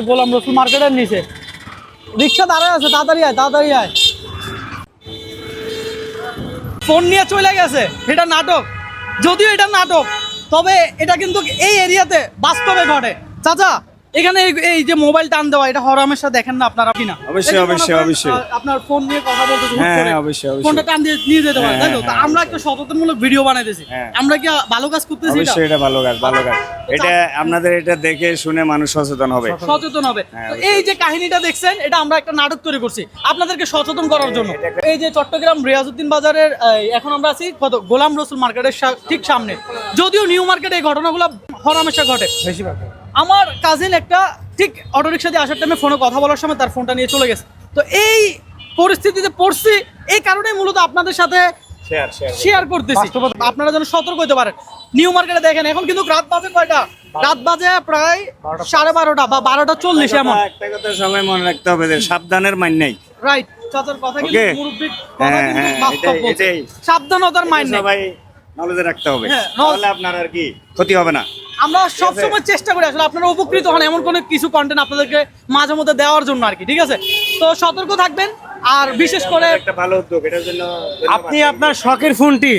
গোলাম রসুল মার্কেটের নিচে রিক্সা দাঁড়ায় আছে, তাড়াতাড়ি আয় তাড়াতাড়ি আয়। ফোন নিয়ে চলে গেছে, এটা নাটক। যদিও এটা নাটক, তবে এটা কিন্তু এই এরিয়াতে বাস্তবে ঘটে। চাচা এখানে এই যে মোবাইল টান দেওয়া, এটা হরামেশা দেখেন না আপনারা কিনা? অবশ্যই অবশ্যই অবশ্যই। আপনার ফোন নিয়ে কথা বলতে হ্যাঁ অবশ্যই অবশ্যই। ফোনটা টান দিয়ে নিয়ে যেতে পারে, তাই তো? তা আমরা একটা সচেতনমূলক ভিডিও বানাইতেছি, আমরা কি ভালো কাজ করতেছি? অবশ্যই এটা ভালো কাজ, ভালো কাজ। এটা আপনাদের এটা দেখে শুনে মানুষ সচেতন হবে, সচেতন হবে। তো এই যে কাহিনীটা দেখছেন, এটা আমরা একটা নাটক তৈরি করছি আপনাদেরকে সচেতন করার জন্য। এই যে চট্টগ্রাম রিয়াজউদ্দিন বাজারের এখন আমরা আছি কত গোলাম রসুল মার্কেটের ঠিক সামনে। যদিও নিউ মার্কেটে এই ঘটনাগুলো হরহামেশা ঘটে বেশিরভাগ। আমার কাজিন একটা ঠিক অটোরিকশা দিয়ে আসার টাইমে ফোনে কথা বলার সময় তার ফোনটা নিয়ে চলে গেছে। তো এই পরিস্থিতিতে পড়ছি, এই কারণে মূলত আপনাদের সাথে শেয়ার করতেছি, আপনারা যেন সতর্ক হতে পারেন। নিউ মার্কেটে দেখেন এখন কিন্তু রাত বাজে কয়টা? রাত বাজে প্রায় 12:30 বা 12:40 এমন। একটা কথা সবাই মনে রাখতে হবে যে সাবধানের মান নাই। রাইট, চাচার কথা কিন্তু মুরব্বির কথা কিন্তু বাস্তব বলছে। এটাই সাবধানতার মান নাই, সবাই নলেজে রাখতে হবে, হ্যাঁ, তাহলে আপনার আর কি ক্ষতি হবে না। আমরা সবসময় চেষ্টা করি আসলে আপনারা উপকৃত হন এমন কোনো কিছু কন্টেন্ট আপনাদেরকে মাঝে মধ্যে দেওয়ার জন্য আর কি, ঠিক আছে? তো সতর্ক থাকবেন। আর বিশেষ করে একটা ভালো উদ্যোগ, এটার জন্য আপনি আপনার শখের ফোনটি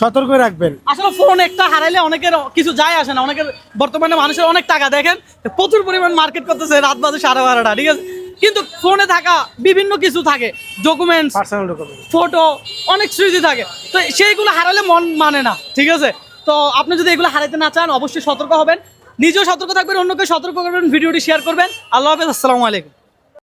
সতর্ক রাখবেন। আসলে ফোন একটা হারাইলে অনেকের কিছু যায় আসে না। অনেকের বর্তমানে মানুষের অনেক টাকা, দেখেন প্রচুর পরিমাণ মার্কেট করতেছে রাত বাজে 12:30, ঠিক আছে? কিন্তু ফোনে থাকা বিভিন্ন কিছু থাকে, ডকুমেন্টস, পার্সোনাল ডকুমেন্ট, ফটো, অনেক স্মৃতি থাকে। তো সেইগুলো হারালে মন মানে না, ঠিক আছে? তো আপনি যদি এগুলো হারাইতে না চান, অবশ্যই সতর্ক হবেন, নিজেও সতর্ক থাকবেন, অন্যকে সতর্ক করবেন, ভিডিওটি শেয়ার করবেন। আল্লাহ হাফেজ, আসসালামু আলাইকুম।